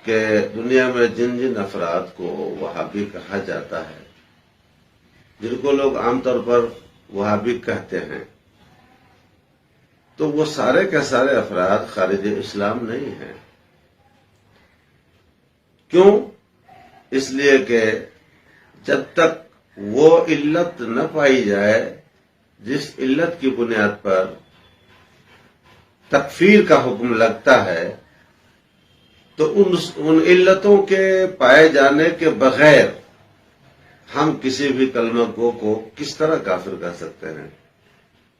کہ دنیا میں جن جن افراد کو وہابی کہا جاتا ہے، جن کو لوگ عام طور پر وہابی کہتے ہیں، تو وہ سارے کے سارے افراد خارج اسلام نہیں ہیں۔ کیوں؟ اس لیے کہ جب تک وہ علت نہ پائی جائے جس علت کی بنیاد پر تکفیر کا حکم لگتا ہے، تو ان علتوں کے پائے جانے کے بغیر ہم کسی بھی کلمہ گو کو کس طرح کافر کہہ سکتے ہیں،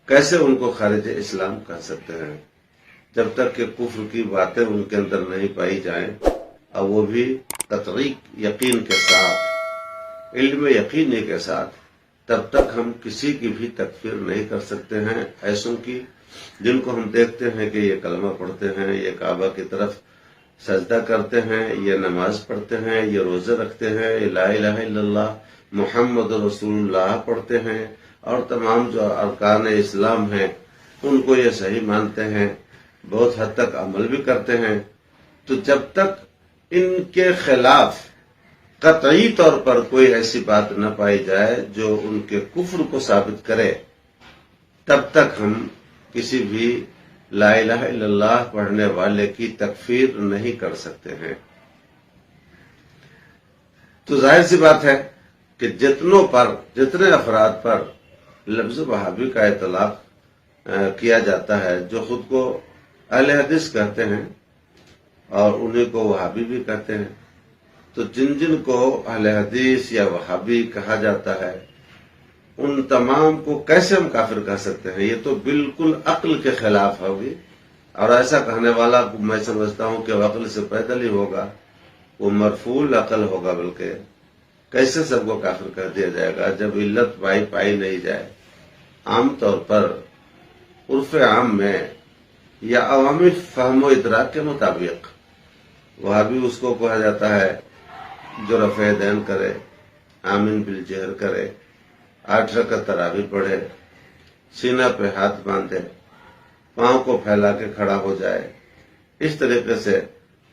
کیسے ان کو خارج اسلام کہہ سکتے ہیں؟ جب تک کہ کفر کی باتیں ان کے اندر نہیں پائی جائیں، اور وہ بھی قطعی یقین کے ساتھ، علم یقینی کے ساتھ، تب تک ہم کسی کی بھی تکفیر نہیں کر سکتے ہیں۔ ایسوں کی جن کو ہم دیکھتے ہیں کہ یہ کلمہ پڑھتے ہیں، یہ کعبہ کی طرف سجدہ کرتے ہیں، یہ نماز پڑھتے ہیں، یہ روزے رکھتے ہیں، یہ لا الہ الا اللہ محمد رسول اللہ پڑھتے ہیں، اور تمام جو ارکان اسلام ہیں ان کو یہ صحیح مانتے ہیں، بہت حد تک عمل بھی کرتے ہیں، تو جب تک ان کے خلاف قطعی طور پر کوئی ایسی بات نہ پائی جائے جو ان کے کفر کو ثابت کرے، تب تک ہم کسی بھی لا الہ الا اللہ پڑھنے والے کی تکفیر نہیں کر سکتے ہیں۔ تو ظاہر سی بات ہے کہ جتنے افراد پر لفظ وہابی کا اطلاق کیا جاتا ہے، جو خود کو اہل حدیث کہتے ہیں اور انہیں کو وہابی بھی کہتے ہیں، تو جن کو اہل حدیث یا وہابی کہا جاتا ہے، ان تمام کو کیسے ہم کافر کہہ سکتے ہیں؟ یہ تو بالکل عقل کے خلاف ہوگی، اور ایسا کہنے والا میں سمجھتا ہوں کہ وہ عقل سے پیدل ہی ہوگا، وہ مرفوع عقل ہوگا۔ بلکہ کیسے سب کو کافر کہہ دیا جائے گا جب علت پائی نہیں جائے؟ عام طور پر عرف عام میں یا عوامی فہم و ادراک کے مطابق وہابی اس کو کہا جاتا ہے جو رفع دین کرے، آمین بالجہر کرے، 8 رکعت تراویح پڑھے، سینہ پہ ہاتھ باندھے، پاؤں کو پھیلا کے کھڑا ہو جائے، اس طریقے سے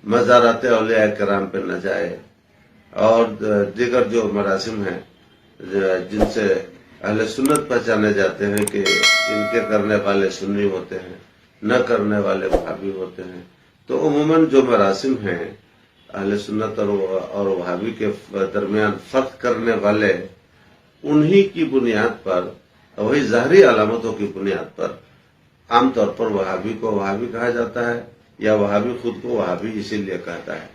مزارات اولیاء کرام پہ نہ جائے، اور دیگر جو مراسم ہیں جن سے اہل سنت پہچانے جاتے ہیں کہ ان کے کرنے والے سنی ہوتے ہیں، نہ کرنے والے وہابی ہوتے ہیں، تو عموماً جو مراسم ہیں اہل سنت اور وہابی کے درمیان فرق کرنے والے، انہی کی بنیاد پر، وہی ظاہری علامتوں کی بنیاد پر عام طور پر وہابی کو وہابی کہا جاتا ہے، یا وہابی خود کو وہابی اسی لیے کہتا ہے۔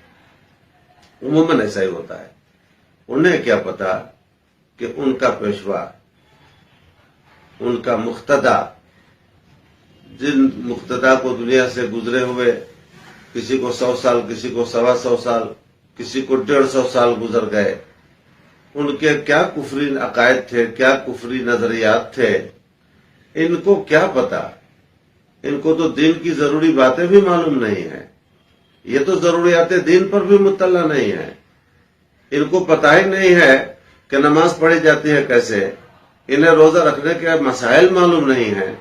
عموماً ایسا ہی ہوتا ہے۔ انہیں کیا پتا کہ ان کا پیشوا، ان کا مقتدا، جن مقتدا کو دنیا سے گزرے ہوئے کسی کو 100 سال، کسی کو 125 سال، کسی کو 150 سال گزر گئے، ان کے کیا کفری عقائد تھے، کیا کفری نظریات تھے، ان کو کیا پتا؟ ان کو تو دین کی ضروری باتیں بھی معلوم نہیں ہیں، یہ تو ضروریات دین پر بھی مطلع نہیں ہے، ان کو پتہ ہی نہیں ہے کہ نماز پڑھی جاتی ہے کیسے، انہیں روزہ رکھنے کے مسائل معلوم نہیں ہیں،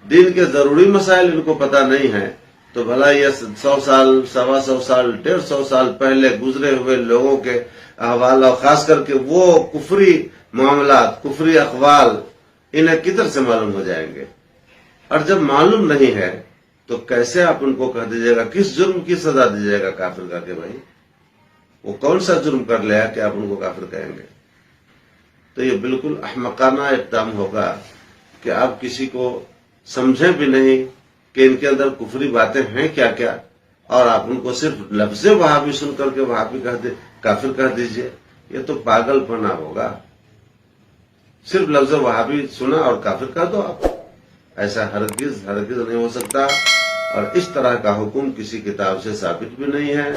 دین کے ضروری مسائل ان کو پتہ نہیں ہیں، تو بھلا یہ 100 سال، 125 سال، 150 سال پہلے گزرے ہوئے لوگوں کے احوال، اور خاص کر کے وہ کفری معاملات، کفری اقوال، انہیں کدھر سے معلوم ہو جائیں گے؟ اور جب معلوم نہیں ہے تو کیسے آپ ان کو کہہ دیجیے گا؟ کس جرم کی سزا دیجیے گا کافر کہہ کے؟ بھائی وہ کون سا جرم کر لیا کہ آپ ان کو کافر کہیں گے؟ تو یہ بالکل احمقانہ اقدام ہوگا کہ آپ کسی کو سمجھیں بھی نہیں کہ ان کے اندر کفری باتیں ہیں کیا کیا، اور آپ ان کو صرف لفظ وہابی سن کر کے وہابی کافر کہہ دیجئے۔ یہ تو پاگل پنا ہوگا۔ صرف لفظ وہابی سنا اور کافر کہہ دو آپ، ایسا ہرگز نہیں ہو سکتا، اور اس طرح کا حکم کسی کتاب سے ثابت بھی نہیں ہے،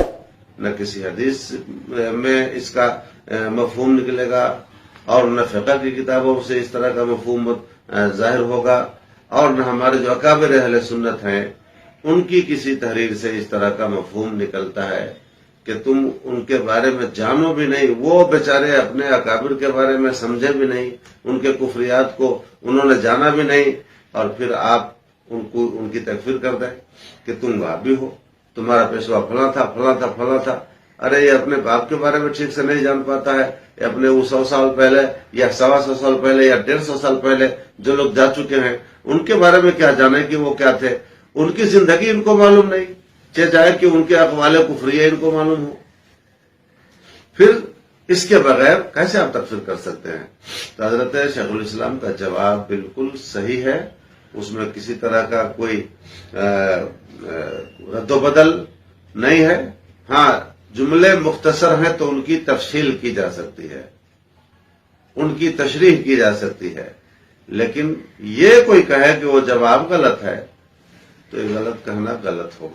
نہ کسی حدیث میں اس کا مفہوم نکلے گا، اور نہ فقہ کی کتابوں سے اس طرح کا مفہوم ظاہر ہوگا، اور نہ ہمارے جو اکابر اہل سنت ہیں ان کی کسی تحریر سے اس طرح کا مفہوم نکلتا ہے کہ تم ان کے بارے میں جانو بھی نہیں، وہ بیچارے اپنے اکابر کے بارے میں سمجھے بھی نہیں، ان کے کفریات کو انہوں نے جانا بھی نہیں، اور پھر آپ ان کی تکفیر کر دیں کہ تم وہابی ہو، تمہارا پیشوا فلاں تھا فلاں تھا فلاں تھا۔ ارے یہ اپنے باپ کے بارے میں ٹھیک سے نہیں جان پاتا ہے، یہ اپنے وہ 100 سال پہلے یا 125 سال پہلے یا 150 سال پہلے جو لوگ جا چکے ہیں ان کے بارے میں کیا جانے کہ وہ کیا تھے، ان کی زندگی ان کو معلوم نہیں، چاہے کہ ان کے اقوال کفریہ ان کو معلوم ہو، پھر اس کے بغیر کیسے آپ تکفیر کر سکتے ہیں؟ تو حضرت شیخ الاسلام کا جواب بالکل صحیح ہے، اس میں کسی طرح کا کوئی رد و بدل نہیں ہے۔ ہاں جملے مختصر ہیں تو ان کی تفصیل کی جا سکتی ہے، ان کی تشریح کی جا سکتی ہے، لیکن یہ کوئی کہے کہ وہ جواب غلط ہے تو یہ غلط کہنا غلط ہوگا۔